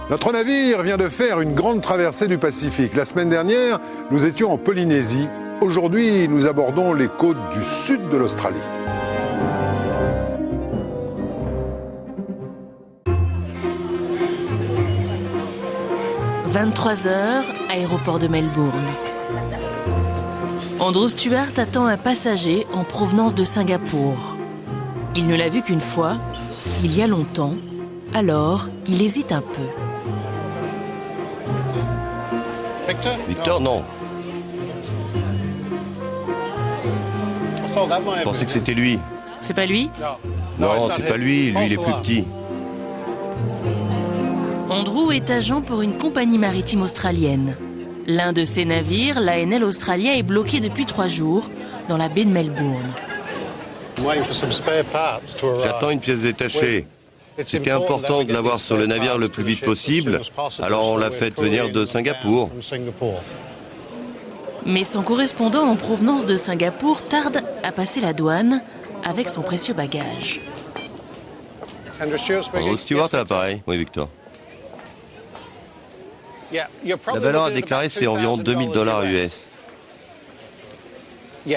Notre navire vient de faire une grande traversée du Pacifique. La semaine dernière, nous étions en Polynésie. Aujourd'hui, nous abordons les côtes du sud de l'Australie. « 23h, aéroport de Melbourne. Andrew Stuart attend un passager en provenance de Singapour. Il ne l'a vu qu'une fois, il y a longtemps, alors il hésite un peu. Victor, non. Je pensais que c'était lui. C'est pas lui? Non, c'est pas lui. Lui, il est plus petit. Andrew est agent pour une compagnie maritime australienne. L'un de ses navires, l'ANL Australia, est bloqué depuis 3 jours dans la baie de Melbourne. J'attends une pièce détachée. C'était important de l'avoir sur le navire le plus vite possible, alors on l'a fait venir de Singapour. Mais son correspondant en provenance de Singapour tarde à passer la douane avec son précieux bagage. Andrew Stuart à l'appareil. Oui, Victor. La valeur à déclarer, c'est environ $2000 US.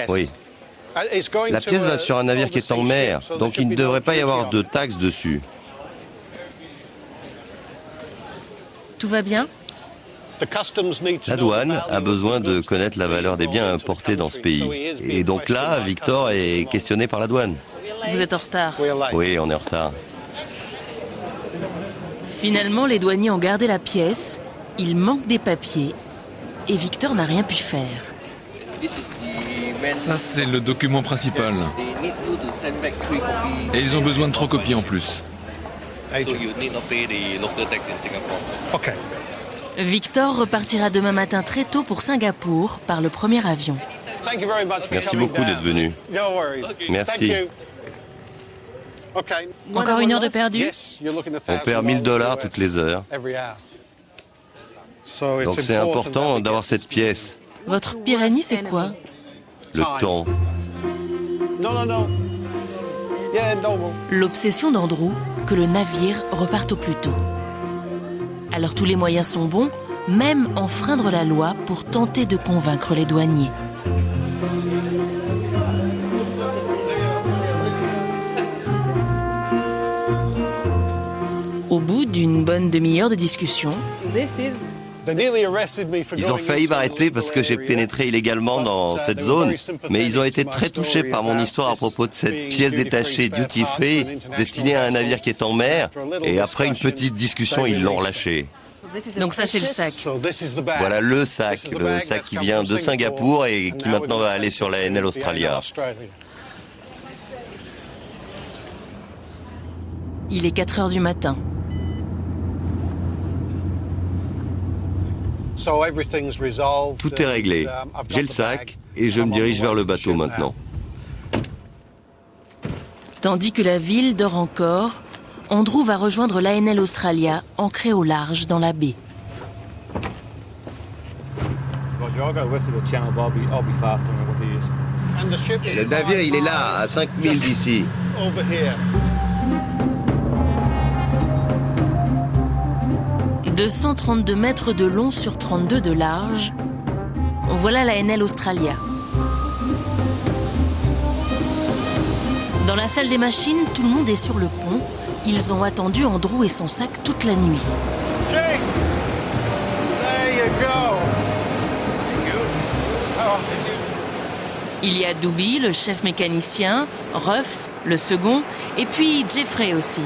Oui. La pièce va sur un navire qui est en mer, donc il ne devrait pas y avoir de taxes dessus. Tout va bien? La douane a besoin de connaître la valeur des biens importés dans ce pays. Et donc là, Victor est questionné par la douane. Vous êtes en retard. Oui, on est en retard. Finalement, les douaniers ont gardé la pièce, il manque des papiers, et Victor n'a rien pu faire. Ça, c'est le document principal. Et ils ont besoin de 3 copies en plus. Victor repartira demain matin très tôt pour Singapour par le premier avion. Merci beaucoup d'être venu. Merci. Encore 1 heure de perdu? On perd $1000 toutes les heures. Donc c'est important d'avoir cette pièce. Votre pire ennemi, c'est quoi? Le temps. L'obsession d'Andrew, que le navire reparte au plus tôt. Alors tous les moyens sont bons, même enfreindre la loi pour tenter de convaincre les douaniers. Au bout d'une bonne demi-heure de discussion, Ils ont failli m'arrêter parce que j'ai pénétré illégalement dans cette zone, mais ils ont été très touchés par mon histoire à propos de cette pièce détachée duty free destinée à un navire qui est en mer, et après une petite discussion, ils l'ont relâché. donc ça c'est le sac. Voilà le sac qui vient de Singapour et qui maintenant va aller sur la ANL Australia. Il est 4 heures du matin. Tout est réglé. J'ai le sac et je me dirige vers le bateau maintenant. Tandis que la ville dort encore, Andrew va rejoindre l'ANL Australia, ancrée au large dans la baie. Le navire, il est là, à 5000 d'ici. De 132 mètres de long sur 32 de large, voilà l'ANL Australia. Dans la salle des machines, tout le monde est sur le pont. Ils ont attendu Andrew et son sac toute la nuit. Il y a Doobie, le chef mécanicien, Ruff, le second, et puis Jeffrey aussi,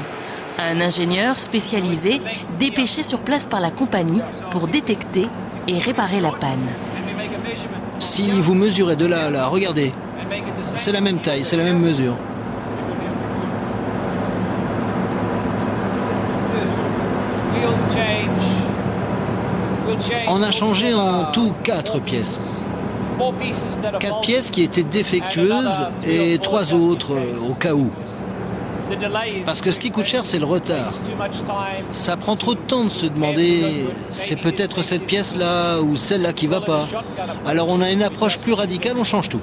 un ingénieur spécialisé dépêché sur place par la compagnie pour détecter et réparer la panne. Si vous mesurez de là à là, regardez, c'est la même taille, c'est la même mesure. On a changé en tout 4 pièces. 4 pièces qui étaient défectueuses et 3 autres au cas où. Parce que ce qui coûte cher, c'est le retard. Ça prend trop de temps de se demander, c'est peut-être cette pièce-là ou celle-là qui va pas. Alors on a une approche plus radicale, on change tout.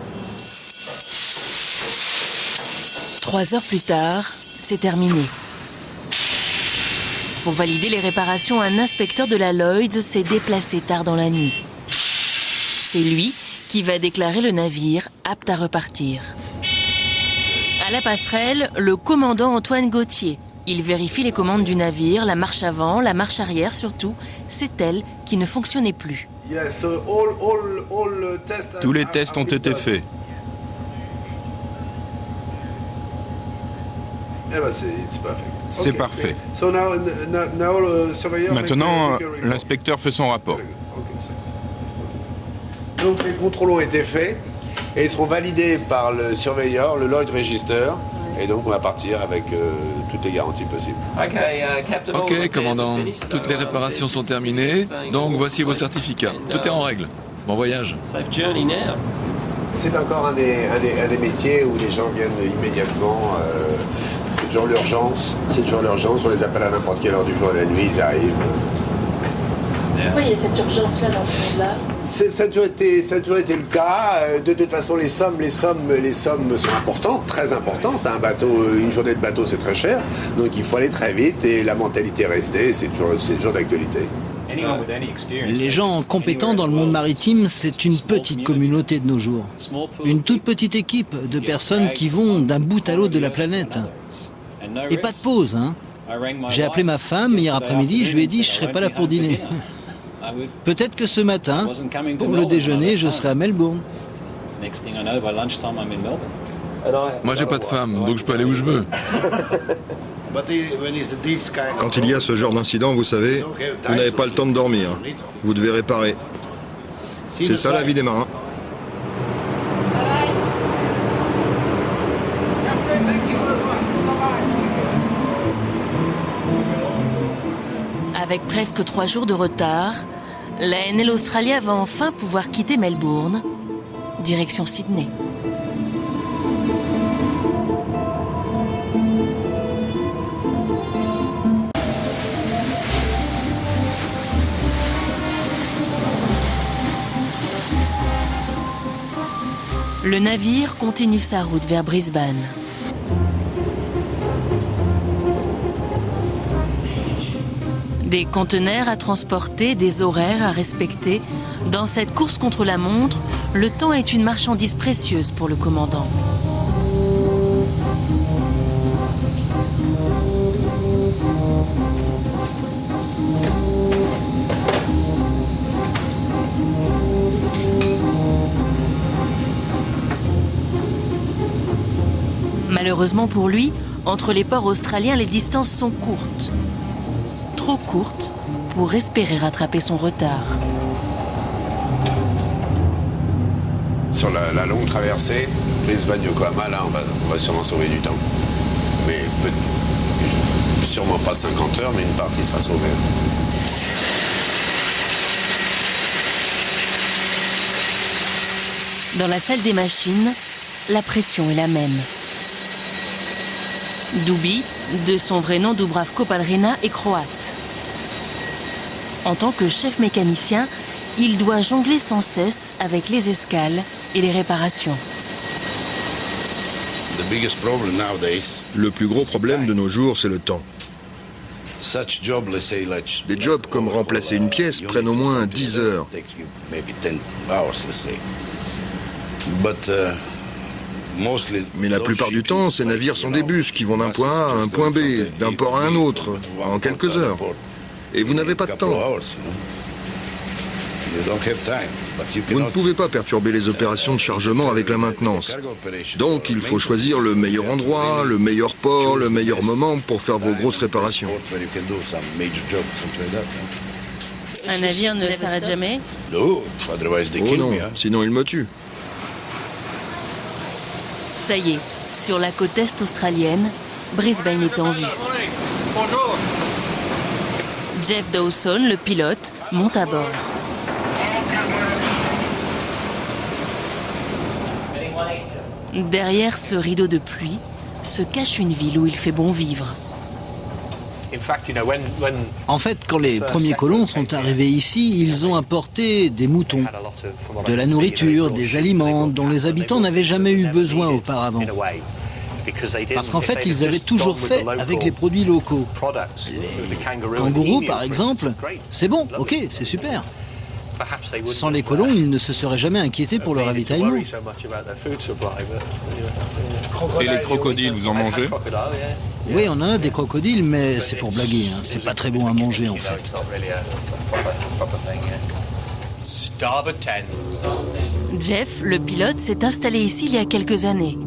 3 heures plus tard, c'est terminé. Pour valider les réparations, un inspecteur de la Lloyd's s'est déplacé tard dans la nuit. C'est lui qui va déclarer le navire apte à repartir. À la passerelle, le commandant Antoine Gauthier. Il vérifie les commandes du navire, la marche avant, la marche arrière surtout. C'est elle qui ne fonctionnait plus. Tous les tests ont été faits. C'est parfait. Maintenant, l'inspecteur fait son rapport. Donc les contrôles ont été faits et ils seront validés par le surveilleur, le Lloyd Register. Et donc on va partir avec toutes les garanties possibles. Ok, commandant. Toutes les réparations sont terminées, donc voici vos certificats. Tout est en règle. Bon voyage. C'est encore un des métiers où les gens viennent immédiatement. C'est toujours l'urgence. On les appelle à n'importe quelle heure du jour et de la nuit, ils arrivent. Pourquoi il y a cette urgence-là dans ce monde-là? Ça a toujours été le cas. De toute façon, les sommes sont importantes, très importantes. Un bateau, une journée de bateau, c'est très cher. Donc il faut aller très vite et la mentalité est restée. C'est toujours d'actualité. Les gens compétents dans le monde maritime, c'est une petite communauté de nos jours. Une toute petite équipe de personnes qui vont d'un bout à l'autre de la planète. Et pas de pause, hein. J'ai appelé ma femme hier après-midi, je lui ai dit je ne serai pas là pour dîner. Peut-être que ce matin, pour le déjeuner, je serai à Melbourne. Moi, j'ai pas de femme, donc je peux aller où je veux. Quand il y a ce genre d'incident, vous savez, vous n'avez pas le temps de dormir. Vous devez réparer. C'est ça la vie des marins. Avec presque 3 jours de retard, la NL Australia va enfin pouvoir quitter Melbourne, direction Sydney. Le navire continue sa route vers Brisbane. Des conteneurs à transporter, des horaires à respecter. Dans cette course contre la montre, le temps est une marchandise précieuse pour le commandant. Malheureusement pour lui, entre les ports australiens, les distances sont courtes. Trop courtes pour espérer rattraper son retard. Sur la longue traversée, Brisbane-Yokohama, là, on va sûrement sauver du temps. Mais sûrement pas 50 heures, mais une partie sera sauvée. Dans la salle des machines, la pression est la même. Dubi, de son vrai nom Dubravko Palrina, est croate. En tant que chef mécanicien, il doit jongler sans cesse avec les escales et les réparations. Le plus gros problème de nos jours, c'est le temps. Des jobs comme remplacer une pièce prennent au moins 10 heures. Mais la plupart du temps, ces navires sont des bus qui vont d'un point A à un point B, d'un port à un autre, en quelques heures. Et vous n'avez pas de temps. Vous ne pouvez pas perturber les opérations de chargement avec la maintenance. Donc il faut choisir le meilleur endroit, le meilleur port, le meilleur moment pour faire vos grosses réparations. Un navire ne s'arrête jamais? Oh non, sinon il me tue. Ça y est, sur la côte est australienne, Brisbane est en vue. Bonjour. Jeff Dawson, le pilote, monte à bord. Derrière ce rideau de pluie se cache une ville où il fait bon vivre. En fait, quand les premiers colons sont arrivés ici, ils ont apporté des moutons, de la nourriture, des aliments dont les habitants n'avaient jamais eu besoin auparavant. Parce qu'en fait, ils avaient toujours fait avec les produits locaux. Les kangourous, par exemple, c'est bon, ok, c'est super. Sans les colons, ils ne se seraient jamais inquiétés pour le ravitaillement. Et les crocodiles, vous en mangez? Oui, on en a des crocodiles, mais c'est pour blaguer, hein. C'est pas très bon à manger en fait. Jeff, le pilote, s'est installé ici il y a quelques années.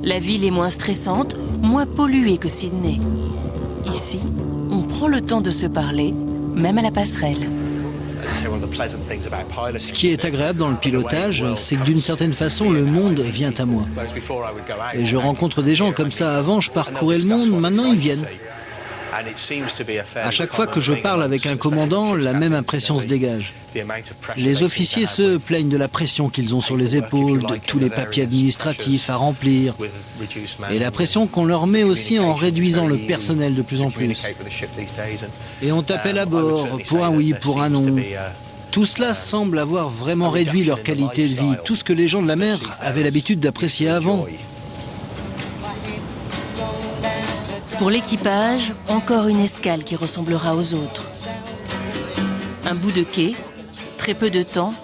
La ville est moins stressante, moins polluée que Sydney. Ici, on prend le temps de se parler, même à la passerelle. Ce qui est agréable dans le pilotage, c'est que d'une certaine façon, le monde vient à moi. Et je rencontre des gens comme ça. Avant, je parcourais le monde, maintenant ils viennent. À chaque fois que je parle avec un commandant, la même impression se dégage. Les officiers se plaignent de la pression qu'ils ont sur les épaules, de tous les papiers administratifs à remplir, et la pression qu'on leur met aussi en réduisant le personnel de plus en plus. Et on t'appelle à bord, pour un oui, pour un non. Tout cela semble avoir vraiment réduit leur qualité de vie, tout ce que les gens de la mer avaient l'habitude d'apprécier avant. Pour l'équipage, encore une escale qui ressemblera aux autres. Un bout de quai, très peu de temps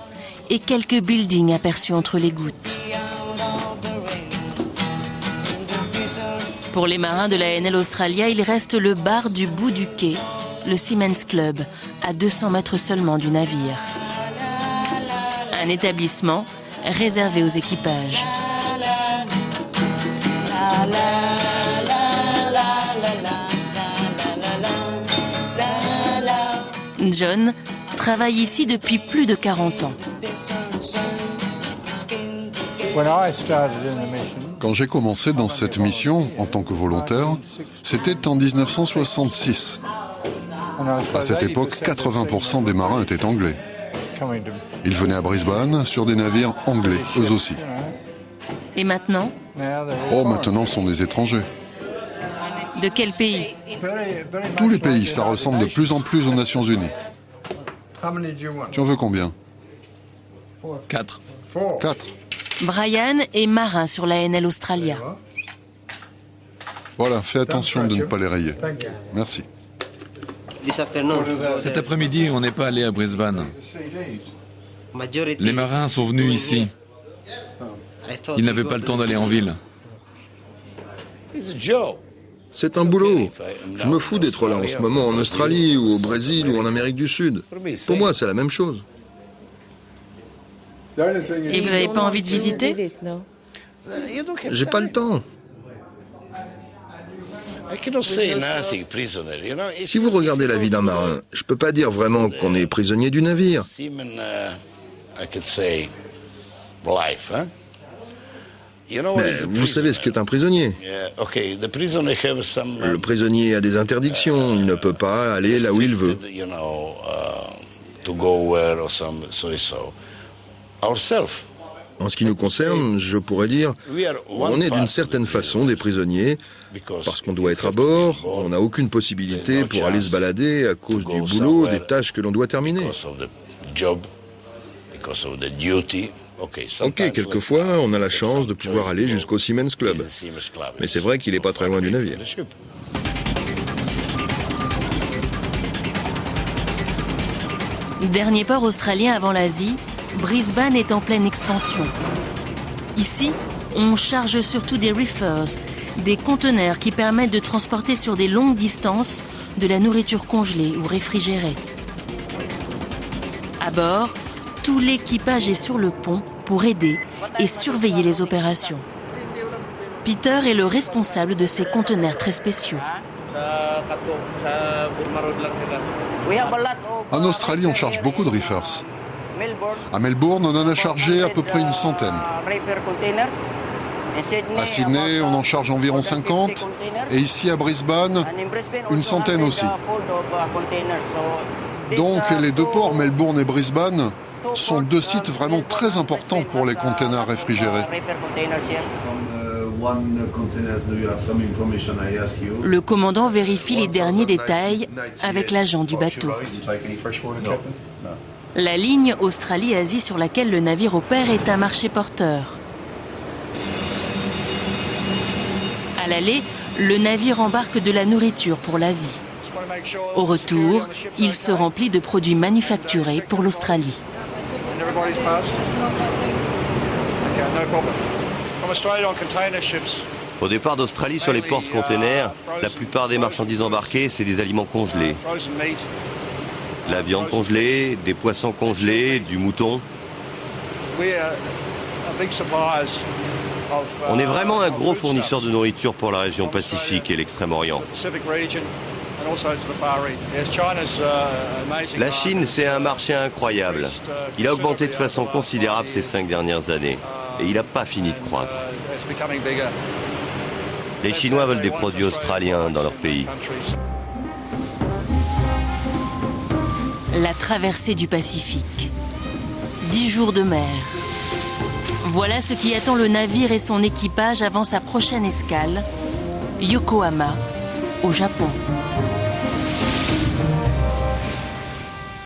et quelques buildings aperçus entre les gouttes. Pour les marins de la NL Australia, il reste le bar du bout du quai, le Seamen's Club, à 200 mètres seulement du navire. Un établissement réservé aux équipages. John travaille ici depuis plus de 40 ans. Quand j'ai commencé dans cette mission en tant que volontaire, c'était en 1966. À cette époque, 80% des marins étaient anglais. Ils venaient à Brisbane sur des navires anglais, eux aussi. Et maintenant ? Oh, maintenant, ce sont des étrangers. De quel pays ? Tous les pays, ça ressemble de plus en plus aux Nations Unies. Tu en veux combien ? 4. 4. Brian est marin sur la NL Australia. Voilà, fais attention de ne pas les rayer. Merci. Cet après-midi, on n'est pas allé à Brisbane. Les marins sont venus ici. Ils n'avaient pas le temps d'aller en ville. C'est un boulot. Je me fous d'être là en ce moment en Australie ou au Brésil ou en Amérique du Sud. Pour moi, c'est la même chose. Et vous n'avez pas envie de visiter ? J'ai pas le temps. Si vous regardez la vie d'un marin, je peux pas dire vraiment qu'on est prisonnier du navire. Mais vous savez ce qu'est un prisonnier. Le prisonnier a des interdictions, il ne peut pas aller là où il veut. En ce qui nous concerne, je pourrais dire, on est d'une certaine façon des prisonniers, parce qu'on doit être à bord, on n'a aucune possibilité pour aller se balader à cause du boulot, des tâches que l'on doit terminer. Ok, quelquefois, on a la chance de pouvoir aller jusqu'au Seamen's Club. Mais c'est vrai qu'il n'est pas très loin du navire. Dernier port australien avant l'Asie, Brisbane est en pleine expansion. Ici, on charge surtout des reefers, des conteneurs qui permettent de transporter sur des longues distances de la nourriture congelée ou réfrigérée. À bord, tout l'équipage est sur le pont pour aider et surveiller les opérations. Peter est le responsable de ces conteneurs très spéciaux. En Australie, on charge beaucoup de reefers. À Melbourne, on en a chargé à peu près une centaine. À Sydney, on en charge environ 50. Et ici à Brisbane, une centaine aussi. Donc les deux ports, Melbourne et Brisbane, sont deux sites vraiment très importants pour les containers réfrigérés. Le commandant vérifie les derniers détails avec l'agent du bateau. La ligne Australie-Asie sur laquelle le navire opère est un marché porteur. À l'aller, le navire embarque de la nourriture pour l'Asie. Au retour, il se remplit de produits manufacturés pour l'Australie. Au départ d'Australie, sur les porte-containers, la plupart des marchandises embarquées, c'est des aliments congelés. La viande congelée, des poissons congelés, du mouton. On est vraiment un gros fournisseur de nourriture pour la région Pacifique et l'Extrême-Orient. La Chine, c'est un marché incroyable. Il a augmenté de façon considérable ces 5 dernières années. Et il n'a pas fini de croître. Les Chinois veulent des produits australiens dans leur pays. La traversée du Pacifique. 10 jours de mer. Voilà ce qui attend le navire et son équipage avant sa prochaine escale, Yokohama, au Japon.